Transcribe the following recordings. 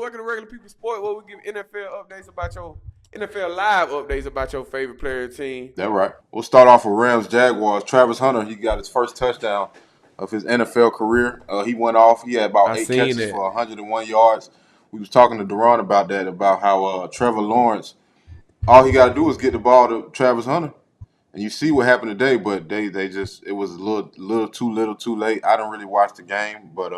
welcome to Regular People Sport, where we give NFL live updates about your favorite player and team. That right. We'll start off with Rams Jaguars. Travis Hunter, he got his first touchdown of his NFL career. He went off. He had about I 8 seen catches that. for 101 yards. We was talking to Deron about that, about how Trevor Lawrence, all he got to do is get the ball to Travis Hunter. And you see what happened today, but they just, it was a little too late. I didn't really watch the game, but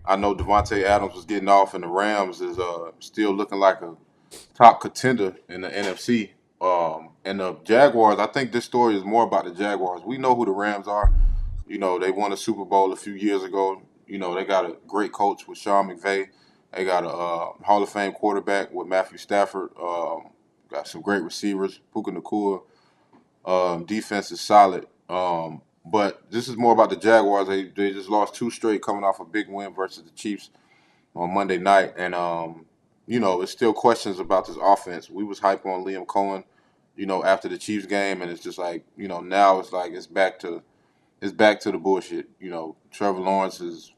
I know Devontae Adams was getting off, and the Rams is still looking like a top contender in the NFC. And the Jaguars, I think this story is more about the Jaguars. We know who the Rams are. You know, they won a Super Bowl a few years ago. You know, they got a great coach with Sean McVay. They got a Hall of Fame quarterback with Matthew Stafford. Got some great receivers, Puka Nacua. Defense is solid. But this is more about the Jaguars. They just lost 2 straight coming off a big win versus the Chiefs on Monday night. And, you know, it's still questions about this offense. We was hype on Liam Cohen, you know, after the Chiefs game. And it's just like, you know, now it's like it's back to the bullshit. You know, Trevor Lawrence is,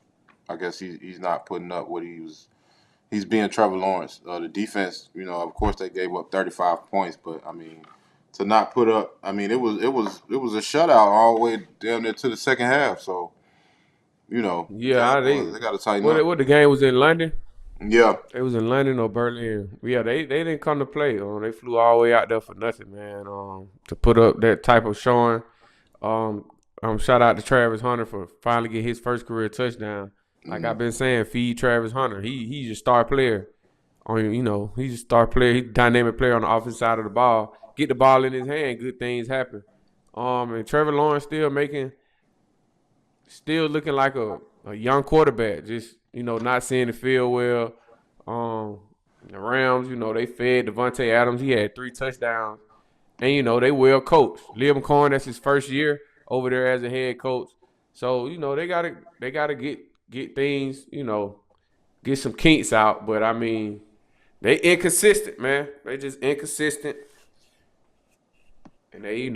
I guess he's not putting up what he's being Trevor Lawrence. The defense, you know, of course they gave up 35 points, but I mean, to not put up, I mean, it was a shutout all the way down there to the second half. So, you know, Yeah, they got to tighten up. what the game was in London? Yeah, It was in London or Berlin. Yeah, they didn't come to play. They flew all the way out there for nothing, man. To put up that type of showing. Shout out to Travis Hunter for finally getting his first career touchdown. Like I've been saying, feed Travis Hunter. He's your star player. He's a star player. He's a dynamic player on the offensive side of the ball. Get the ball in his hand, good things happen. And Trevor Lawrence still looking like a young quarterback. Just not seeing the field well. The Rams, they fed Devontae Adams. He had 3 touchdowns, and they well coached. Liam Cohen, that's his first year over there as a head coach. So they gotta get things, get some kinks out. But I mean, they inconsistent, man. They just inconsistent. And they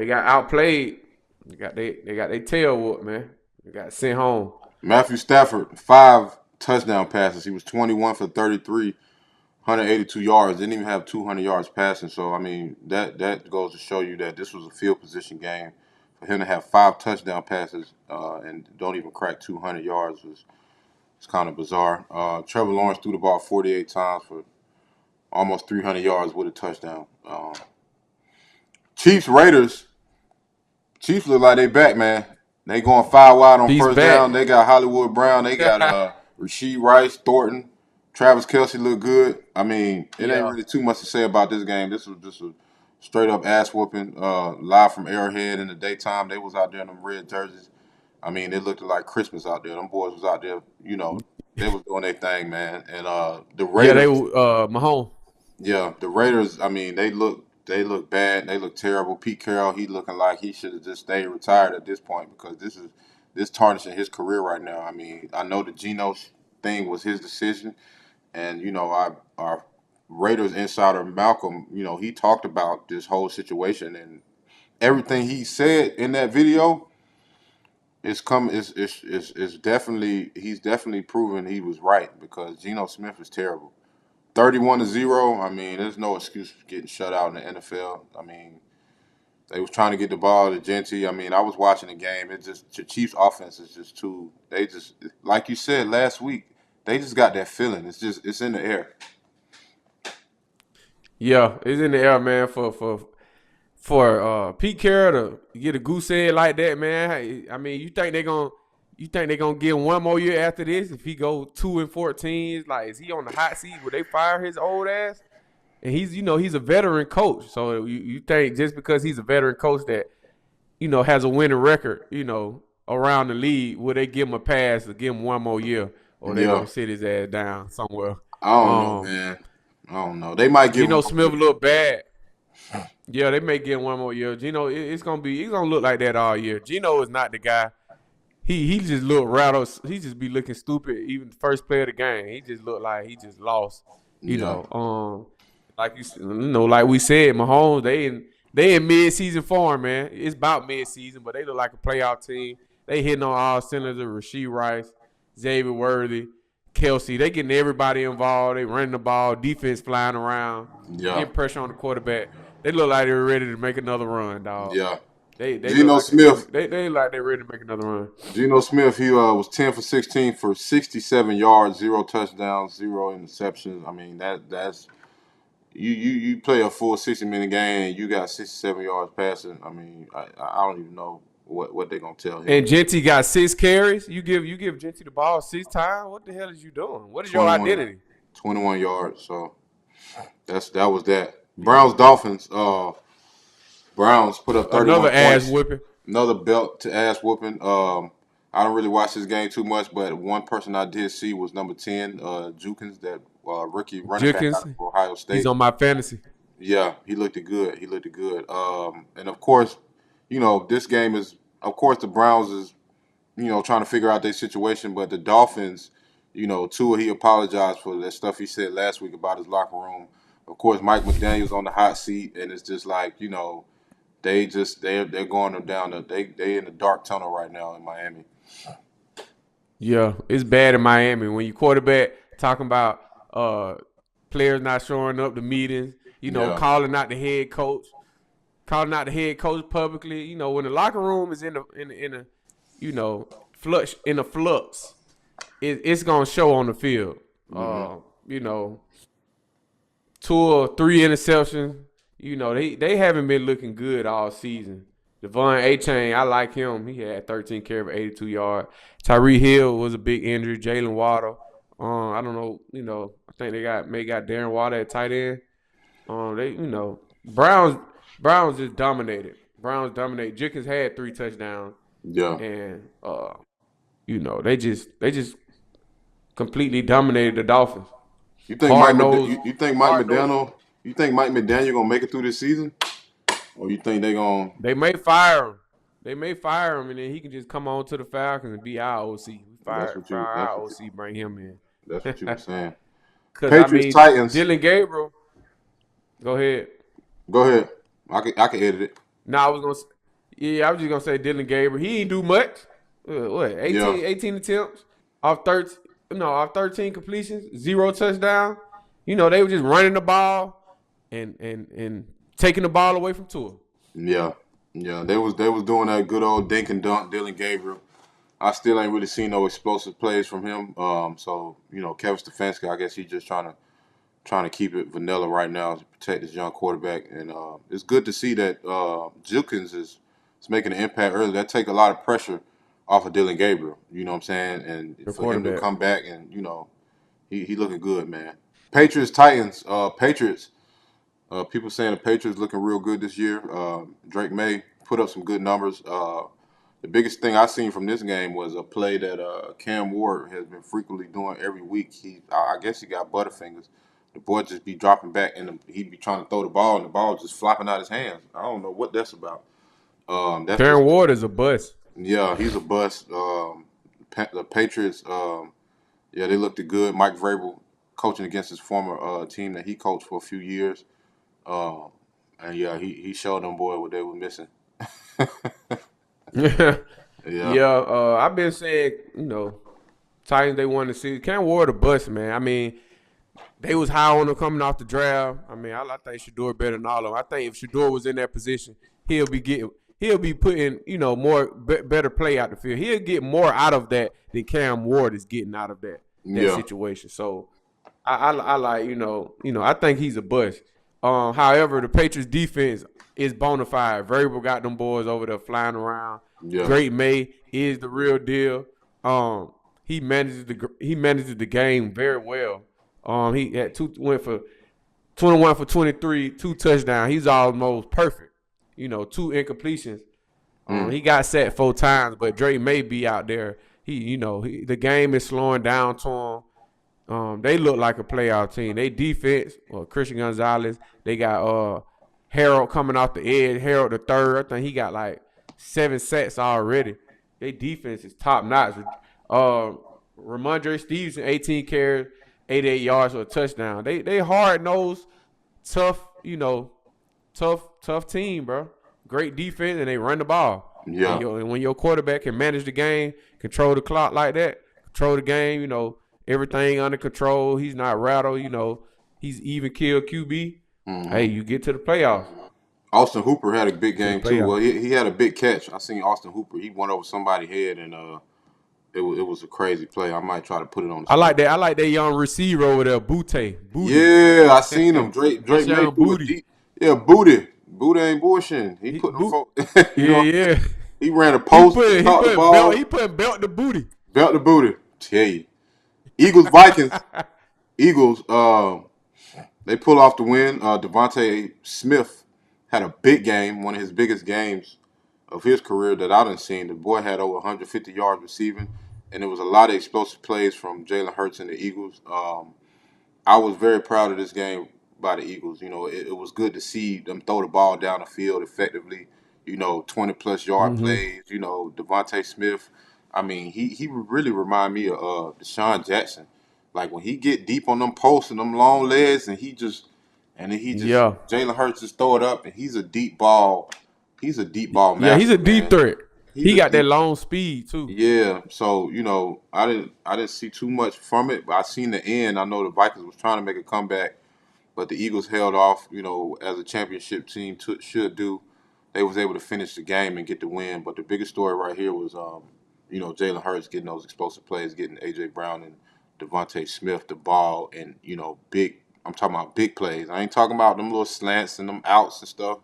got outplayed. They got their tail whooped, man. They got sent home. Matthew Stafford, 5 touchdown passes. He was 21 for 33, 182 yards. Didn't even have 200 yards passing. So I mean, that goes to show you that this was a field position game. For him to have 5 touchdown passes and don't even crack 200 yards it's kind of bizarre. Trevor Lawrence threw the ball 48 times for almost 300 yards with a touchdown. Chiefs look like they back, man. They going 5 wide on first down. They got Hollywood Brown. They got Rashee Rice, Thornton, Travis Kelce look good. I mean, it ain't really too much to say about this game. This was just a straight up ass whooping. Live from Arrowhead in the daytime. They was out there in them red jerseys. I mean, it looked like Christmas out there. Them boys was out there, they was doing their thing, man. And the Raiders. Yeah, they Mahomes. Yeah, the Raiders, I mean, they look bad. They look terrible. Pete Carroll, he looking like he should have just stayed retired at this point because this tarnishing his career right now. I mean, I know the Geno thing was his decision, and our Raiders insider Malcolm, he talked about this whole situation and everything he said in that video. He's definitely proven he was right because Geno Smith is terrible. 31-0. I mean, there's no excuse for getting shut out in the NFL. I mean, they was trying to get the ball to Genty. I mean, I was watching the game. It just the Chiefs' offense is just too. They just like you said last week. They just got that feeling. It's in the air. Yeah, it's in the air, man. For Pete Carroll to get a goose egg like that, man. I mean, you think they're gonna give him one more year after this? If he go 2-14, is he on the hot seat? Would they fire his old ass? And he's a veteran coach. So you think just because he's a veteran coach that has a winning record, around the league, will they give him a pass to give him one more year, or they gonna sit his ass down somewhere? I don't know, man. I don't know. They might give Geno Smith a little bad. Yeah, they may get one more year. Geno, it's gonna look like that all year. Geno is not the guy. He just look rattled. He just be looking stupid. Even the first play of the game, he just looked like he just lost. Like like we said, Mahomes, they in mid-season form, man. It's about mid-season, but they look like a playoff team. They hitting on all cylinders. Rashee Rice, Xavier Worthy, Kelsey. They getting everybody involved. They running the ball, defense flying around, Yeah. getting pressure on the quarterback. They look like they're ready to make another run, dog. Yeah. They look Geno like Smith. they like they're ready to make another run. Geno Smith, he was 10 for 16 for 67 yards, 0 touchdowns, 0 interceptions. I mean, that's you play a full 60-minute game and you got 67 yards passing. I mean, I don't even know what they're gonna tell him. And Genty got 6 carries. You give Genty the ball 6 times. What the hell is you doing? What is your identity? 21 yards. So that was that. Browns Dolphins. Browns put up 31 Another ass points. whipping. Another belt to ass whooping. I don't really watch this game too much, but one person I did see was number 10, Jukins, that rookie running back out of Ohio State. He's on my fantasy. Yeah, he looked good. And of course, this game is, of course, the Browns is, trying to figure out their situation, but the Dolphins, Tua, he apologized for that stuff he said last week about his locker room. Of course, Mike McDaniel's on the hot seat, and it's just like, they're going down. They in the dark tunnel right now in Miami. Yeah, it's bad in Miami when you quarterback talking about players not showing up to meetings. Calling out the head coach publicly. When the locker room is in a flux, it's gonna show on the field. Mm-hmm. Tua 3 interceptions. They haven't been looking good all season. Devon Achane, I like him. He had 13 carries for 82 yards. Tyreek Hill was a big injury. Jalen Waddle. I don't know. I think they got Darren Water at tight end. Browns just dominated. Jickens had 3 touchdowns. Yeah. And they just completely dominated the Dolphins. You think Mike McDaniel gonna make it through this season? Or you think They may fire him, and then he can just come on to the Falcons and be our OC. Fire our OC, bring him in. That's what you were saying. Patriots, Titans. Dylan Gabriel. Go ahead. I can edit it. No, I was just gonna say Dylan Gabriel. He ain't do much. 18 attempts off 13 completions, 0 touchdown. They were just running the ball and taking the ball away from Tua. Yeah. They was doing that good old dink and dunk, Dylan Gabriel. I still ain't really seen no explosive plays from him. So Kevin Stefanski, I guess he's just trying to keep it vanilla right now to protect his young quarterback. And it's good to see that Jukins is making an impact early. That take a lot of pressure off of Dylan Gabriel. You know what I'm saying? And for him to come back and he looking good, man. Patriots Titans. Patriots. People saying the Patriots looking real good this year. Drake May put up some good numbers. The biggest thing I seen from this game was a play that Cam Ward has been frequently doing every week. I guess he got butterfingers. The boy just be dropping back and he'd be trying to throw the ball and the ball just flopping out his hands. I don't know what that's about. Cam Ward is a bust. Yeah, he's a bust. The Patriots, they looked good. Mike Vrabel coaching against his former team that he coached for a few years. And he showed them boy what they were missing. I've been saying, Titans, they won the season. Cam Ward a bust, man. I mean, they was high on him coming off the draft. I mean, I think Shedeur better than all of them. I think if Shedeur was in that position, he'll be putting, more better play out the field. He'll get more out of that than Cam Ward is getting out of that situation. So I like, I think he's a bust. However, the Patriots defense is bona fide. Vrabel got them boys over there flying around. Yeah. Drake May is the real deal. He manages the game very well. He went for 21 for 23, 2 touchdowns. He's almost perfect. 2 incompletions. He got set 4 times, but Drake may be out there. The game is slowing down to him. They look like a playoff team. They defense, Christian Gonzalez. They got Harold coming off the edge. Harold the third. I think he got like 7 sacks already. Their defense is top notch. Ramondre Stevenson, 18 carries, 88 yards for a touchdown. They hard nosed, tough team, bro. Great defense and they run the ball. Yeah. And when your quarterback can manage the game, control the clock like that, control the game, everything under control. He's not rattled. He's even kill QB. Hey, Mhm. you get to the playoffs. Austin Hooper had a big To the game too. Well, playoffs. he had a big catch. I seen Austin Hooper. He went over somebody's head, and it was a crazy play. I might try to put it on the I screen. like that. I like that young receiver over there, Booty. Yeah, I seen him. Drake That's May young threw a Booty. deep. Yeah, Booty. Booty ain't bullshitting. He He, put them boot. folk. You Yeah, know, yeah. he ran a He post, put he caught the put belt. He ball, put belt to Booty. belt the booty. Tell you, Eagles Vikings. Eagles. They pull off the win. Devontae Smith had a big game, one of his biggest games of his career that I done seen. The boy had over 150 yards receiving, and it was a lot of explosive plays from Jalen Hurts and the Eagles. I was very proud of this game by the Eagles. It was good to see them throw the ball down the field effectively. 20-plus yard hmm plays. Devontae Smith. I mean, he really remind me of Deshaun Jackson. Like when he get deep on them posts and them long legs, and then he just Yeah, Jalen Hurts just throw it up, and he's a deep ball. He's a deep ball yeah. He's a master, deep man. threat. He's He a got that deep. long speed too. Yeah, so I didn't see too much from it, but I seen the end. I know the Vikings was trying to make a comeback, but the Eagles held off. As a championship team should do. They was able to finish the game and get the win. But the biggest story right here was, Jalen Hurts getting those explosive plays, getting AJ Brown and Devontae Smith the ball, and big. I'm talking about big plays. I ain't talking about them little slants and them outs and stuff.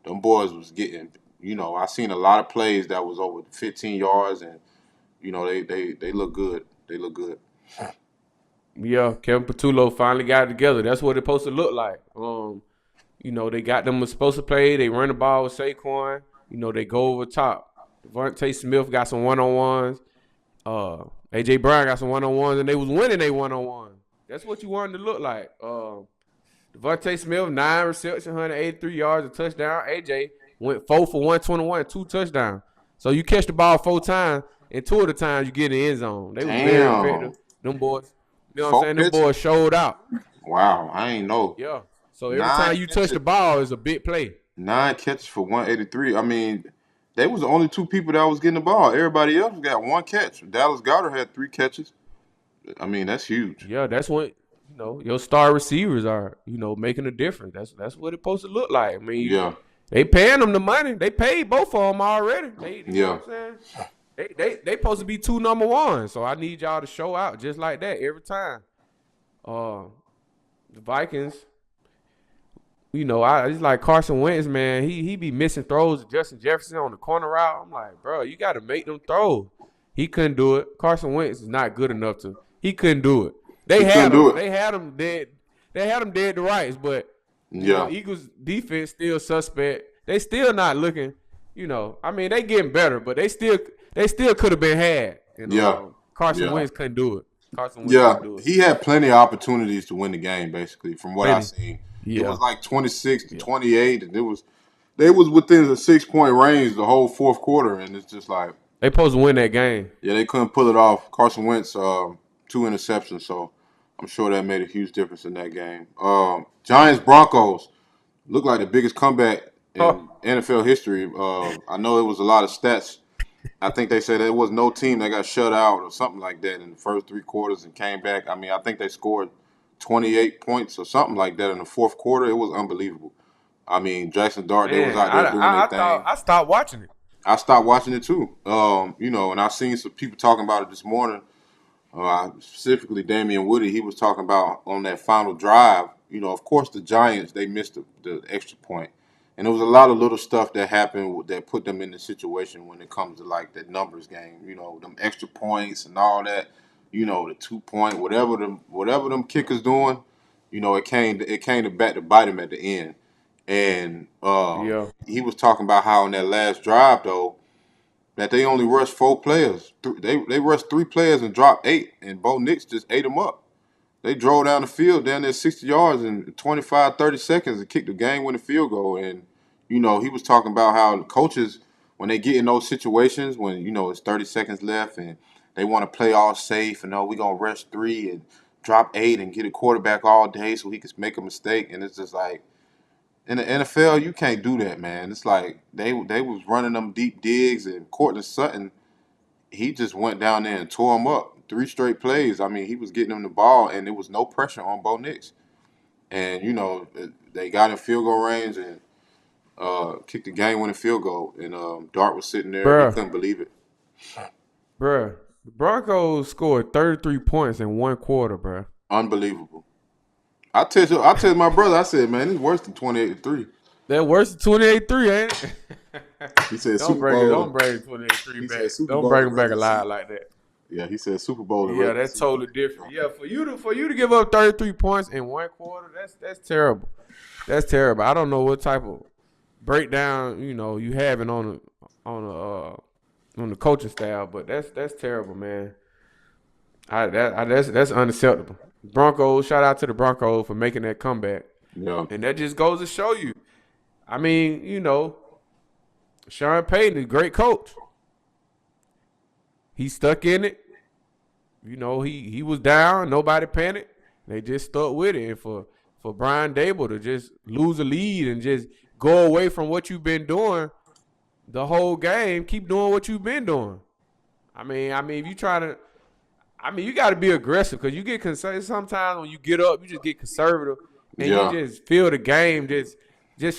Them boys was getting. I seen a lot of plays that was over 15 yards, and they look good. They look good. Yeah, Kevin Patullo finally got it together. That's what it's supposed to look like. They got them supposed to play. They run the ball with Saquon. They go over top. Devontae Smith got some one-on-ones. AJ Brown got some one-on-ones, and they was winning they one-on-one. That's what you wanted to look like. Devontae Smith, 9 receptions, 183 yards, a touchdown. AJ went 4 for 121, 2 touchdowns. So you catch the ball 4 times, and 2 of the times you get in the end zone. They was very Damn, effective. Them boys, you know what I'm 4 saying? Them catches. boys showed out. Wow, I ain't know. Yeah. So every Nine time you touch catches. the ball is a big play. 9 catches for 183. I mean, they was the only two people that was getting the ball. Everybody else got one catch. Dallas Goddard had 3 catches. I mean, that's huge. Yeah, that's what your star receivers are. Making a difference. That's what it's supposed to look like. I mean, Yeah, they paying them the money. They paid both of them already. You know yeah. what I'm saying? They supposed to be 2 number ones. So I need y'all to show out just like that every time. Uh, the Vikings. It's like Carson Wentz, man. He be missing throws to Justin Jefferson on the corner route. I'm like, bro, you got to make them throws. He couldn't do it. Carson Wentz is not good enough to. He couldn't do it. They He couldn't had do him. it. They had him dead. They had him dead to rights, but Yeah, Eagles defense still suspect. They still not looking. I mean, they getting better, but they still could have been had. yeah, Carson yeah. Wentz couldn't do it. Carson Wentz Yeah, couldn't do it. he had plenty of opportunities to win the game. Basically, from what I Plenty. seen, it Yeah. was like 26 to Yeah. 28, and they was within the 6 point range the whole fourth quarter, and it's just like, They supposed to win that game. yeah, they couldn't pull it off. Carson Wentz, 2 interceptions, so I'm sure that made a huge difference in that game. Giants Broncos looked like the biggest comeback in NFL history. I know it was a lot of stats. I think they said there was no team that got shut out or something like that in the first 3 quarters and came back. I mean, I think they scored 28 points or something like that in the fourth quarter. It was unbelievable. I mean, Jackson Dart, they was Man, out there doing their I thought thing. I stopped watching it. I stopped watching it too. And I seen some people talking about it this morning. Specifically, Damian Woody, he was talking about on that final drive. Of course, the Giants they missed the extra point, and there was a lot of little stuff that happened that put them in the situation when it comes to like that numbers game. Them extra points and all that. The 2 point, whatever them kickers doing. It came to back to bite him at the end, and Yeah. he was talking about how in that last drive though that they only rushed 4 players. They rushed 3 players and dropped 8, and Bo Nix just ate them up. They drove down the field down there 60 yards in 25, 30 seconds and kicked the game-winning field goal. And, he was talking about how the coaches, when they get in those situations, when, it's 30 seconds left and they want to play all safe and, we're going to rush 3 and drop 8 and get a quarterback all day so he can make a mistake. And it's just like, in the NFL, you can't do that, man. It's like they was running them deep digs, and Cortland Sutton, he just went down there and tore him up. 3 straight plays. I mean, he was getting them the ball, and there was no pressure on Bo Nix. And they got in field goal range and kicked the game-winning field goal. And Dart was sitting there; he Bruh, couldn't believe it. bruh. The Broncos scored 33 points in one quarter, bruh. Unbelievable. I tell my brother, I said, man, it's worse than 28-3. They're worse than 28-3, ain't it? He said Don't Super bring it. Bowl. Don't bring 28-3 He back. said Super Don't Bowl. bring them back regular alive season. like that. Yeah, he said Super Bowl. the Yeah, regular that's season. totally different. Yeah, for you to give up 33 points in one quarter, that's terrible. That's terrible. I don't know what type of breakdown you having on the coaching staff, but that's terrible, man. That's unacceptable. Broncos, shout out to the Broncos for making that comeback, Yeah, and that just goes to show you. I mean, Sean Payton is a great coach. He stuck in it. He was down. Nobody panicked. They just stuck with it. And for Brian Dable to just lose a lead and just go away from what you've been doing the whole game, keep doing what you've been doing. I mean, if you try to, you got to be aggressive because you get conservative. Sometimes when you get up, you just get conservative and Yeah. you just feel the game just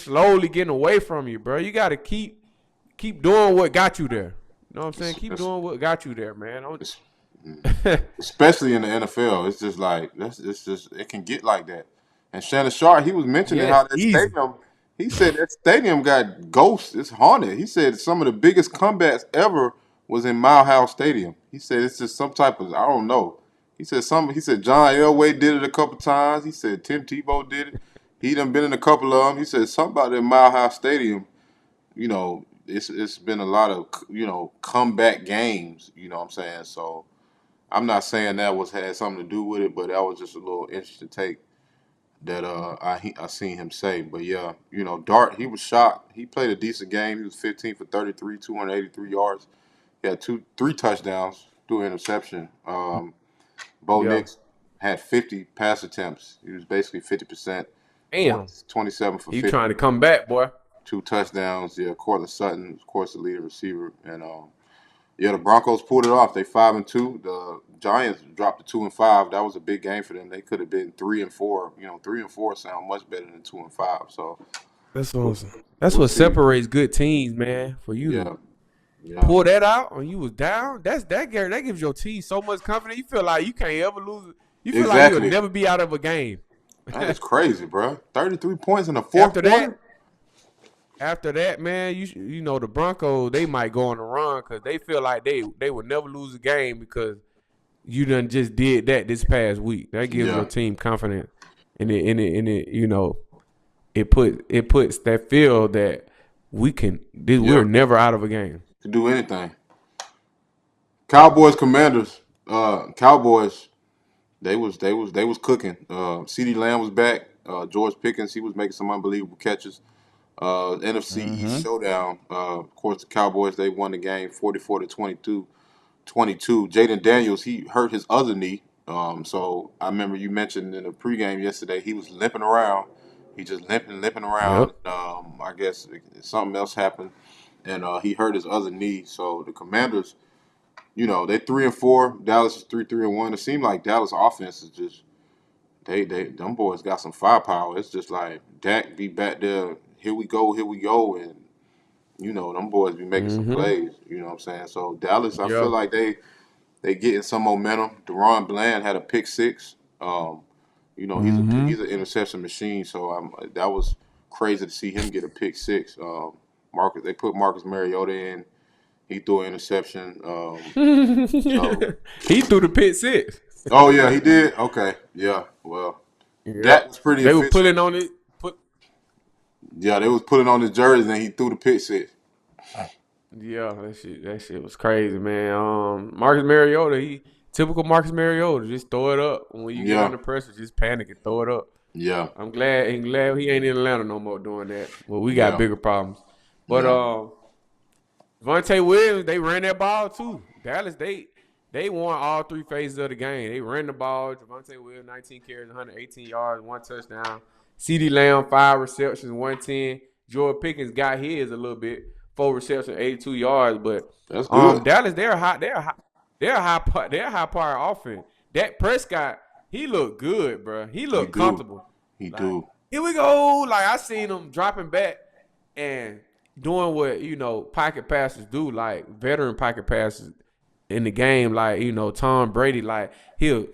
slowly getting away from you, bro. You got to keep doing what got you there. You know what I'm saying? Keep doing what got you there, man. especially in the NFL, it's just like it can get like that. And Shannon Sharp, he was mentioning Yeah, how it's that easy. stadium. He said that stadium got ghosts. It's haunted. He said some of the biggest comebacks ever was in Mile House Stadium. He said it's just some type of I don't know. He said He said John Elway did it a couple times. He said Tim Tebow did it. He done been in a couple of them. He said something about that Mile House Stadium. It's been a lot of comeback games. You know what I'm saying? So I'm not saying that had something to do with it, but that was just a little interesting take that I seen him say. But yeah, Dart, he was shocked. He played a decent game. He was 15 for 33, 283 yards. He had three touchdowns through interception. Bo Yeah. Nix had 50 pass attempts. He was basically 50%. Damn. 27 for He 50. trying to come back, boy. 2 touchdowns. Yeah, Cortland Sutton, of course, the leading receiver. And the Broncos pulled it off. They 5-2. The Giants dropped to 2-5. That was a big game for them. They could have been 3-4. 3-4 sound much better than 2-5. So That's what we'll that's we'll what see. separates good teams, man. For you Yeah, to yeah, pull that out when you was down, that gives your team so much confidence. You feel like you can't ever lose. You feel like exactly. you'll never be out of a game. That is crazy, bro. 33 points in the fourth quarter. After that, man, the Broncos, they might go on a run because they feel like they would never lose a game because you done just did that this past week. That gives Yeah. your team confidence, and it puts that feel that we're never out of a game. To do anything. Cowboys, Commanders. Cowboys. They was cooking. CeeDee Lamb was back. George Pickens, he was making some unbelievable catches. NFC East showdown. Of course, the Cowboys, they won the game 44-22. Jaden Daniels, he hurt his other knee. So I remember you mentioned in the pregame yesterday, he was limping around. He just limping around. Yep. I guess something else happened, and he hurt his other knee. So the Commanders, they 3-4. Dallas is 3-1. It seemed like Dallas offense is just them boys got some firepower. It's just like Dak be back there. Here we go, and them boys be making some plays. You know what I'm saying? So Dallas, I feel Yep. like they getting some momentum. Deron Bland had a pick six. He's an interception machine. So that was crazy to see him get a pick six. They put Marcus Mariota in. He threw an interception. So, He threw the pick six. oh yeah, he did. Okay, yeah. Well, that was pretty. They were efficient. putting on it. Yeah, they was putting on his jersey and he threw the pick six. Yeah, that shit was crazy, man. Marcus Mariota, typical Marcus Mariota, just throw it up when you get Yeah. under pressure, just panic and throw it up. Yeah, I'm glad he ain't in Atlanta no more doing that. Well, we got Yeah. bigger problems. But Yeah. Vontae Williams, they ran that ball too. Dallas, they won all 3 phases of the game. They ran the ball. Vontae Williams, 19 carries, 118 yards, 1 touchdown. CeeDee Lamb, 5 receptions, 110. George Pickens got his a little bit, 4 receptions, 82 yards. But that's good. Dallas, they're hot. they're high power offense. Dak Prescott, he looked good, bro. He looked comfortable. He like, do. Here we go. Like I seen him dropping back and doing what pocket passers do, like veteran pocket passers in the game, like Tom Brady. Like he'll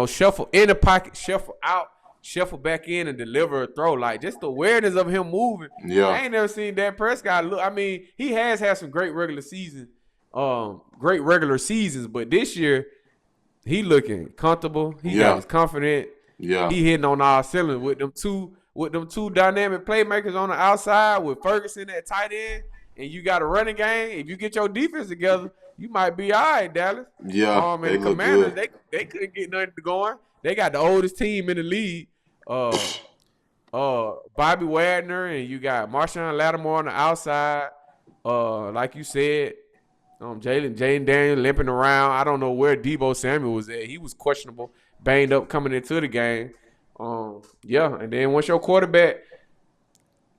shuffle in the pocket, shuffle out, shuffle back in, and deliver a throw. Like just the awareness of him moving. Yeah. I ain't never seen Dak Prescott look. I mean, he has had some great regular seasons, but this year he looking comfortable. He got confident. Yeah. He hitting on all cylinders with them two dynamic playmakers on the outside with Ferguson at tight end, and you got a running game. If you get your defense together, you might be all right, Dallas. Yeah. And the Commanders, they couldn't get nothing going. They got the oldest team in the league. Bobby Wagner, and you got Marshawn Lattimore on the outside. Like you said, Jaden Daniels limping around. I don't know where Deebo Samuel was at. He was questionable, banged up coming into the game. And then once your quarterback,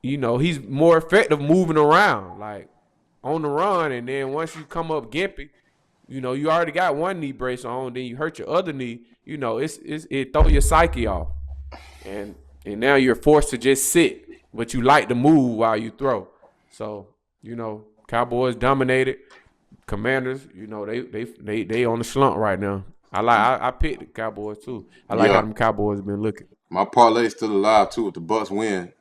he's more effective moving around, like on the run. And then once you come up gimpy, you already got one knee brace on, then you hurt your other knee. It throw your psyche off, and now you're forced to just sit, but you like to move while you throw. So Cowboys dominated. Commanders, they on the slump right now. I picked the Cowboys too. I like how them Cowboys have been looking. My parlay's still alive too. If the Bucks win,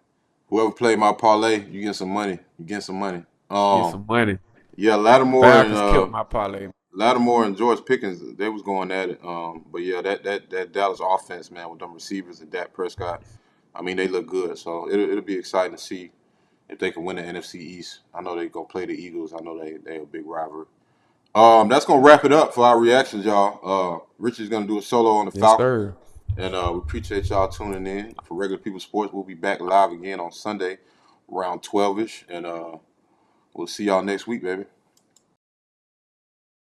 whoever played my parlay, you get some money. Get some money. Yeah, Lattimore Falcons killed my parlay. Lattimore and George Pickens, they was going at it. But yeah, that Dallas offense, man, with them receivers and Dak Prescott, I mean, they look good. So it'll be exciting to see if they can win the NFC East. I know they gonna play the Eagles. I know they're a big rivalry. That's gonna wrap it up for our reactions, y'all. Richie's gonna do a solo on the Falcons. And we appreciate y'all tuning in for Regular People Sports. We'll be back live again on Sunday around 12-ish. And we'll see y'all next week, baby.